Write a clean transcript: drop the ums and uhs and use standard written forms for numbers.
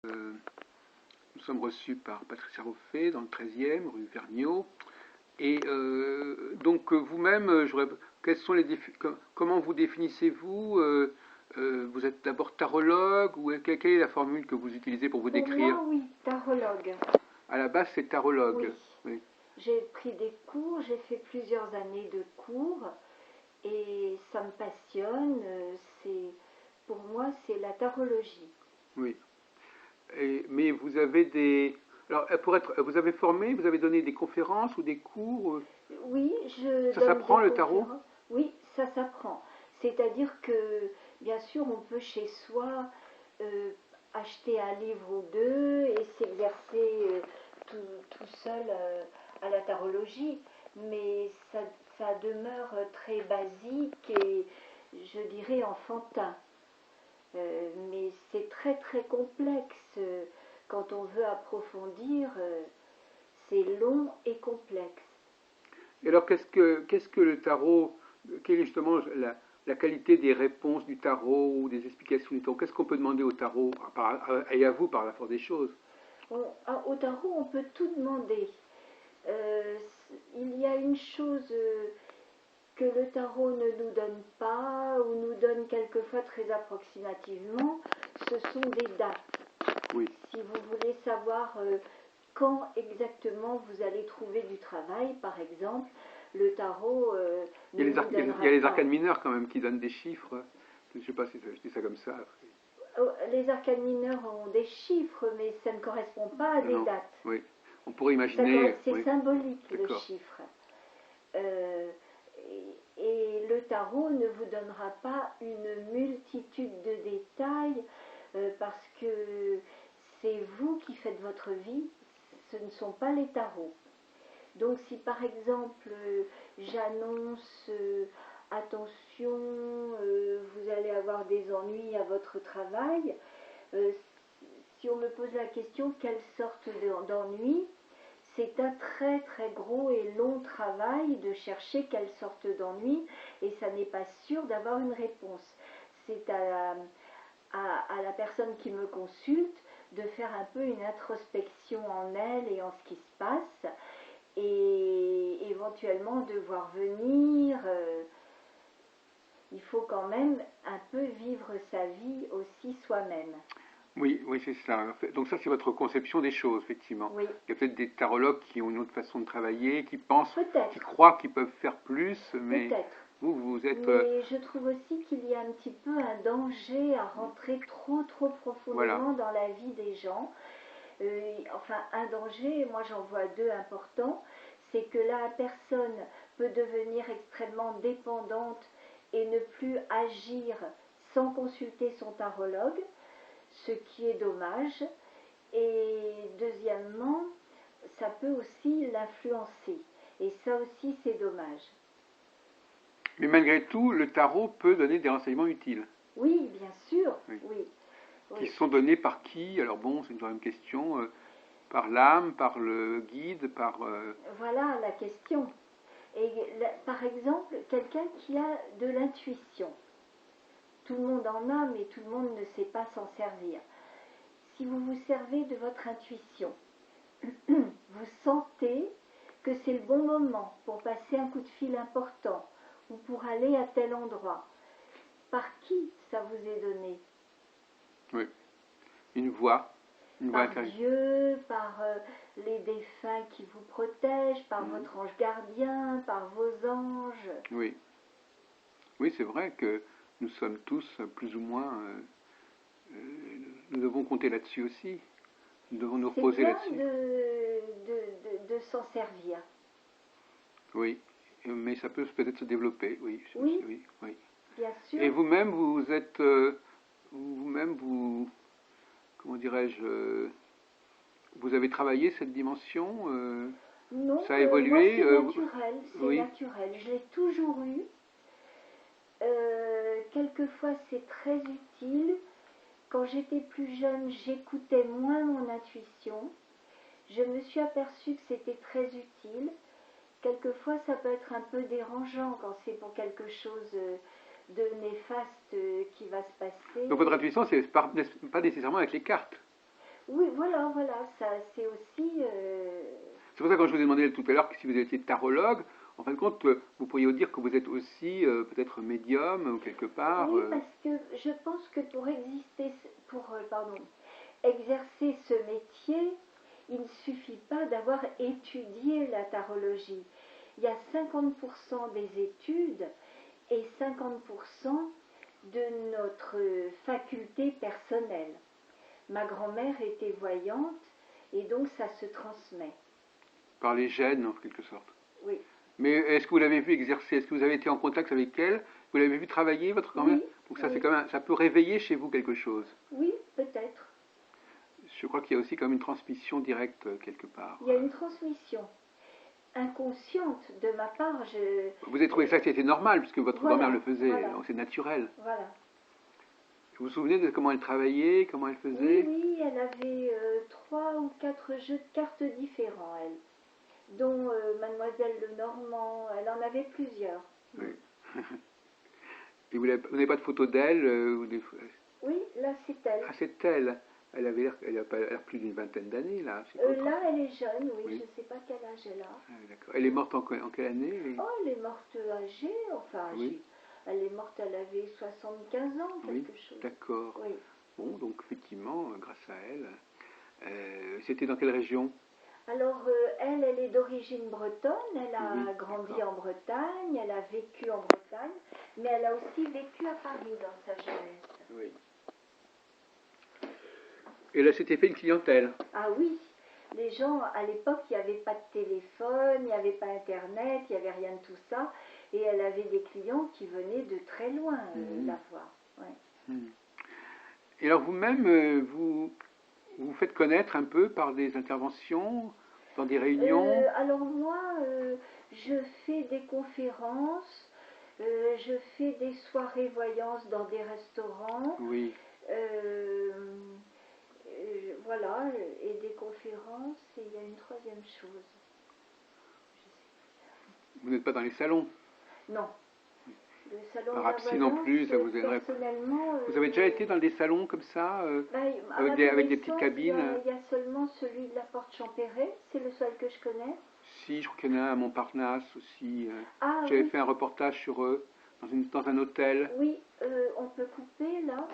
Euh, nous sommes reçus par Patricia Roffet dans le 13e, rue Vergniaud. Et donc vous-même, quelles sont comment vous définissez-vous vous êtes d'abord tarologue ou quelle est la formule que vous utilisez pour vous décrire? Pour moi, oui, tarologue. À la base, c'est tarologue. Oui. Oui. J'ai pris des cours, j'ai fait plusieurs années de cours et ça me passionne. Pour moi, c'est la tarologie. Oui. Mais vous avez des... Alors, vous avez formé, vous avez donné des conférences ou des cours? Oui, je Ça donne s'apprend des le tarot? conférences. Oui, ça s'apprend. C'est-à-dire que, bien sûr, on peut chez soi euh, acheter un livre ou deux et s'exercer tout seul à la tarologie, mais ça demeure très basique et je dirais enfantin. Mais c'est très très complexe. Quand on veut approfondir, c'est long et complexe. Et alors, qu'est-ce que le tarot, quelle est justement la qualité des réponses du tarot ou des explications du tarot? Qu'est-ce qu'on peut demander au tarot et à vous par la force des choses? Au tarot, on peut tout demander. Euh, il y a une chose que le tarot ne nous donne pas ou nous donne quelquefois très approximativement, ce sont des dates. Oui. Si vous voulez savoir quand exactement vous allez trouver du travail, par exemple, le tarot ne vous donnera Il y a les pas. arcanes mineures quand même qui donnent des chiffres. Je ne sais pas si je dis ça comme ça. Les arcanes mineures ont des chiffres, mais ça ne correspond pas à des dates. Oui. On pourrait imaginer. C'est Oui. symbolique le chiffre. Et le tarot ne vous donnera pas une multitude de détails parce que c'est vous qui faites votre vie, ce ne sont pas les tarots. Donc si par exemple j'annonce attention, vous allez avoir des ennuis à votre travail, si on me pose la question quelle sorte d'ennui, c'est un très très gros et long travail de chercher quelle sorte d'ennui et ça n'est pas sûr d'avoir une réponse. C'est à la personne qui me consulte de faire un peu une introspection en elle et en ce qui se passe et éventuellement de voir venir. Il faut quand même un peu vivre sa vie aussi soi-même. Oui, oui, c'est ça. Donc ça, c'est votre conception des choses, effectivement. Oui. Il y a peut-être des tarologues qui ont une autre façon de travailler, qui pensent, qui Peut-être. croient qu'ils peuvent faire plus, mais Peut-être. vous êtes... Mais je trouve aussi qu'il y a un petit peu un danger à rentrer trop profondément dans la vie des gens. Enfin, un danger, moi j'en vois deux importants, c'est que la personne peut devenir extrêmement dépendante et ne plus agir sans consulter son tarologue, ce qui est dommage. Et deuxièmement, ça peut aussi l'influencer. Et ça aussi, c'est dommage. Mais malgré tout, le tarot peut donner des renseignements utiles. Oui, bien sûr. Oui. Oui. Qui sont donnés par qui? Alors bon, c'est une vraie question. Par l'âme, par le guide, par... Voilà la question. Et par exemple, quelqu'un qui a de l'intuition. Tout le monde en a, mais tout le monde ne sait pas s'en servir. Si vous vous servez de votre intuition, vous sentez que c'est le bon moment pour passer un coup de fil important ou pour aller à tel endroit. Par qui ça vous est donné? Oui, une voix. Par Dieu, par les défunts qui vous protègent, par votre ange gardien, par vos anges. Oui. Oui, c'est vrai que nous sommes tous plus ou moins... nous devons compter là-dessus aussi. Nous devons nous reposer là-dessus. C'est bien de s'en servir. Oui, mais ça peut peut-être se développer, oui. Oui, bien sûr. Et vous-même, vous êtes... vous... Comment dirais-je... vous avez travaillé cette dimension Non, ça a évolué moi c'est naturel. Je l'ai toujours eu. Quelquefois c'est très utile. Quand j'étais plus jeune, j'écoutais moins mon intuition. Je me suis aperçue que c'était très utile. Quelquefois ça peut être un peu dérangeant quand c'est pour quelque chose de néfaste qui va se passer. Donc votre intuition, c'est pas nécessairement avec les cartes. Oui, voilà, ça c'est aussi... C'est pour ça que quand je vous ai demandé tout à l'heure si vous étiez tarologue, en fin de compte, vous pourriez dire que vous êtes aussi peut-être médium ou quelque part. oui, parce que je pense que pour exister, pardon, exercer ce métier, il ne suffit pas d'avoir étudié la tarologie. Il y a 50% des études et 50% de notre faculté personnelle. Ma grand-mère était voyante et donc ça se transmet. Par les gènes, en quelque sorte. Oui. Mais est-ce que vous l'avez vu exercer? Est-ce que vous avez été en contact avec elle? Vous l'avez vu travailler, votre grand-mère? Oui, Donc ça, c'est oui, quand même, ça peut réveiller chez vous quelque chose. oui, peut-être. Je crois qu'il y a aussi comme une transmission directe quelque part. Il y a une transmission inconsciente de ma part. Vous avez trouvé ça que c'était normal, puisque votre grand-mère le faisait, Voilà, donc c'est naturel. voilà. Vous vous souvenez de comment elle travaillait, comment elle Oui, faisait? oui, elle avait 3 ou 4 jeux de cartes différents, elle, dont Mademoiselle Lenormand, elle en avait plusieurs. Oui. Et vous n'avez pas de photo d'elle Oui, là c'est elle. Ah, c'est elle. Elle avait l'air, elle a pas l'air plus d'une vingtaine d'années, là. Là, elle est jeune, oui, Oui. je ne sais pas quel âge elle a. Ah, d'accord. Elle est morte en quelle année? Oh, elle est morte âgée, enfin Oui. âgée. Elle est morte, elle avait 75 ans, Oui, quelque chose. d'accord. Oui. Bon, donc effectivement, grâce à elle. C'était dans quelle région? Alors, elle est d'origine bretonne, elle Oui, a grandi d'accord. en Bretagne, elle a vécu en Bretagne, mais elle a aussi vécu à Paris dans sa jeunesse. Oui. Et là, c'était fait une clientèle. Ah oui, les gens, à l'époque, il n'y avait pas de téléphone, il n'y avait pas Internet, il n'y avait rien de tout ça, et elle avait des clients qui venaient de très loin la voir. Ouais. Mhm. Et alors vous-même, vous faites connaître un peu par des interventions, dans des réunions? Alors moi, je fais des conférences, je fais des soirées voyances dans des restaurants, Oui. euh, voilà, et des conférences, et il y a une troisième chose. Vous n'êtes pas dans les salons. Non, le salon de Par la Apsi non voyance, plus, ça vous aiderait. personnellement, Vous avez déjà été dans des salons comme ça, bah, à ma avec des petites connaissance, cabines? il y a seulement celui de la Porte Champéret, c'est le seul que je connais. Si, je crois qu'il y en a un à Montparnasse aussi. Ah J'avais oui, fait un reportage sur eux dans un hôtel. oui, on peut couper là.